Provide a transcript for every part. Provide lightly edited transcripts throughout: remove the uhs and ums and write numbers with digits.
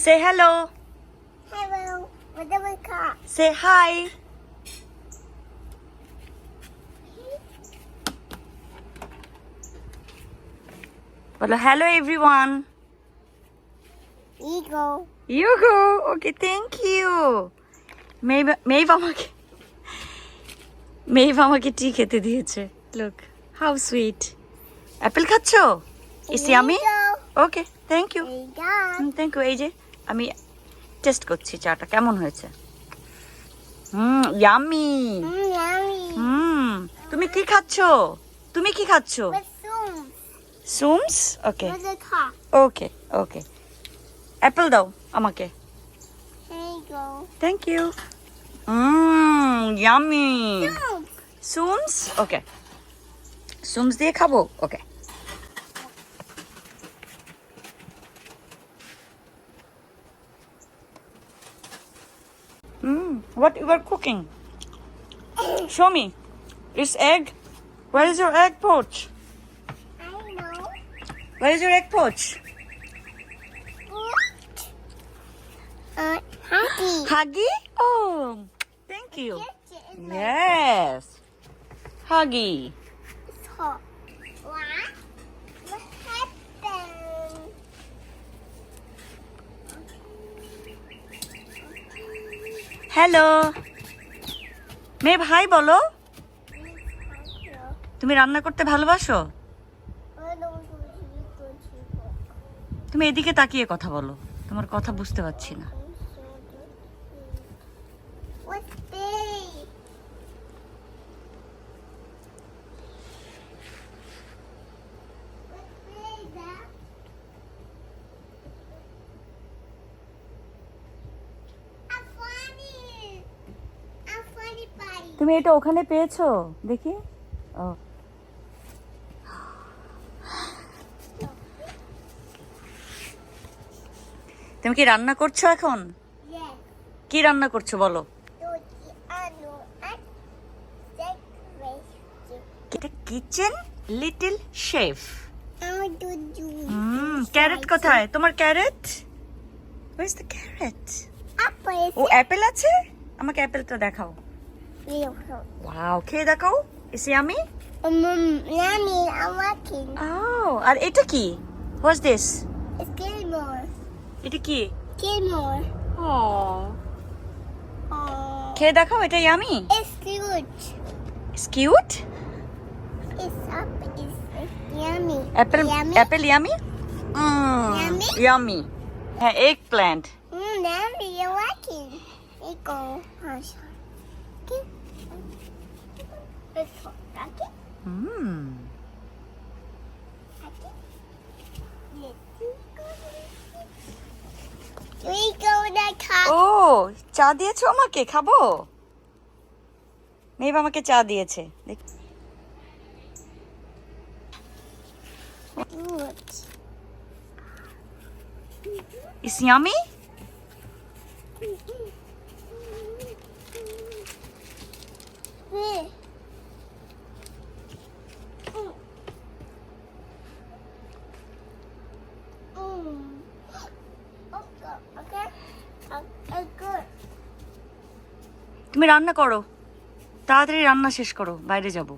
Say hello. Hello. What do we call? Say hi. বলো hello everyone. Eagle. You go. Okay, thank you. মেভ আমাকে টি খেতে দিয়েছে। Look, how sweet. Apple খাচ্ছো? Is yummy? Okay, thank you. Thank you. এই যে আমি taste করছি চাটা কেমন হয়েছে। ইয়ামি। Yummy. তুমি কি খাচ্ছো? তুমি কি খাচ্ছো? With soon. সুমস? Okay With a car. Okay okay. Apple দাও আমাকে। Here you go. Thank you. Yummy. Soon. সুমস? ওকে, সুমস দিয়ে খাবো। ওকে। What you are cooking? Show me. It's egg. Where is your egg pouch? I know. Where is your egg pouch? What? Happy. Huggy? Oh, thank you. Yeah. Yes. Huggy. It's hot. What? What happened? Hello. মেয়ে ভাই বলো। তুমি রান্না করতে ভালোবাসো? তুমি এদিকে তাকিয়ে কথা বলো, তোমার কথা বুঝতে পারছি না। What's this? What's this? I'm funny. I'm funny buddy. তুমি এটা ওখানে পেয়েছো? দেখি। ও, তুমি কি রান্না করছো এখন? Yes. কি রান্না করছো বলো? এটা কিচেন লিটল শেফ। ক্যারেট কোথায়? তোমার ক্যারেট? Where's the carrot? ও অ্যাপেল আছে? আমাকে অ্যাপেলটা দেখাও। ওয়াও, খেয়ে দেখাও। Is it yummy? Yummy, I'm working. Oh, আর এটা কি? What's this? It's Gilmore. এটা কি? Gilmore. ও, Oh. খেয়ে দেখাও, এটা yummy. It's cute. It's cute. It's up. It's yummy. Apple, Yummy. apple yummy. Yummy? Yummy. হ্যাঁ, eggplant. Yummy, you're working. Here you go. Hush. Okay. It's hot. Okay. Mm. Okay. Yes. We go to the car. ও, চা দিয়েছো আমাকে, খাবো? মেয়ে আমাকে চা দিয়েছে। দেখ, Good. is yummy? Where? Okay. Okay. Good. তুমি রান্না করো, তাড়াতাড়ি রান্না শেষ করো, বাইরে যাব।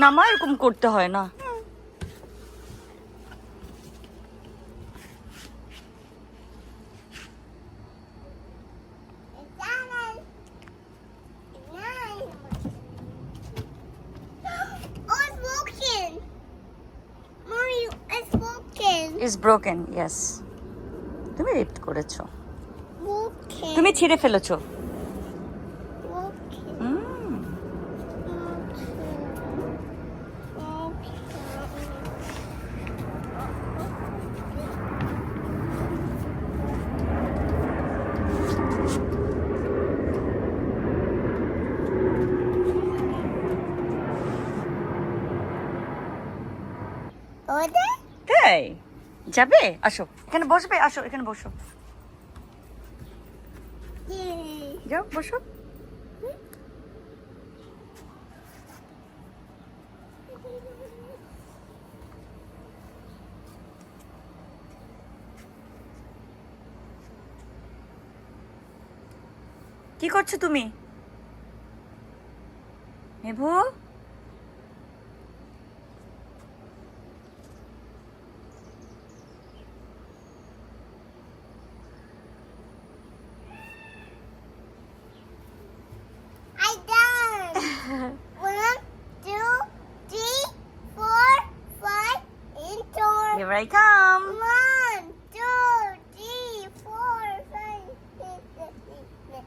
না মা, এরকম করতে হয় না। Is broken, yes. তুমি রিপ্ট করেছো, তুমি ছিঁড়ে ফেলেছো। তাই যাবে? আসো, এখানে বসবে, আসো এখানে বসো, যাও বসো। কি করছো তুমি? মেভু, I done. 1, 2, 3, 4, 5, and 4. here I come. 1, 2, 3, 4, 5, 6, 7, 8, 9.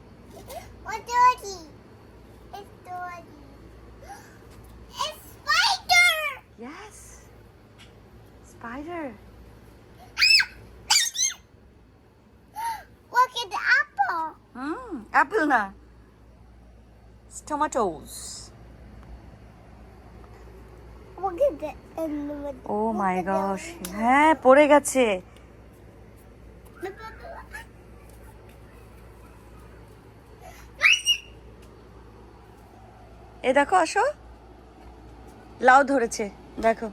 What doggy? It's doggy. It's spider. Yes. Spider. Look at the apple. Apple na. It's tomatoes. Look at the end. Oh my gosh. হ্যাঁ পড়ে গেছে। এ দেখো আসো, লাউ ধরেছে দেখো,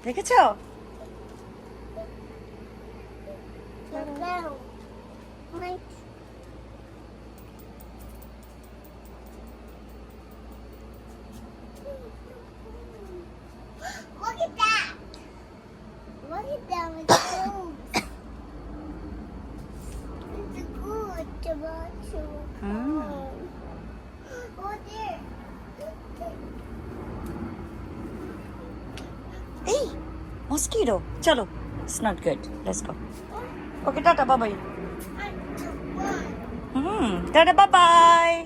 দেখেছো? Look at that. Look at that. It's good. It's a good tomato. Oh, there. এই মস্কিটো, চলো, it's not good, let's go. Okay, tata, bye bye. Tata, bye bye.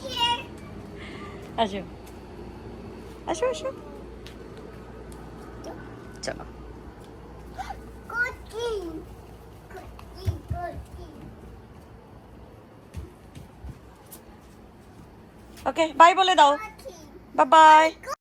Here. আসো আসো আসো, চলো। Cookie. Cookie, cookie. Okay bye বলে দাও, Cookie. Bye bye.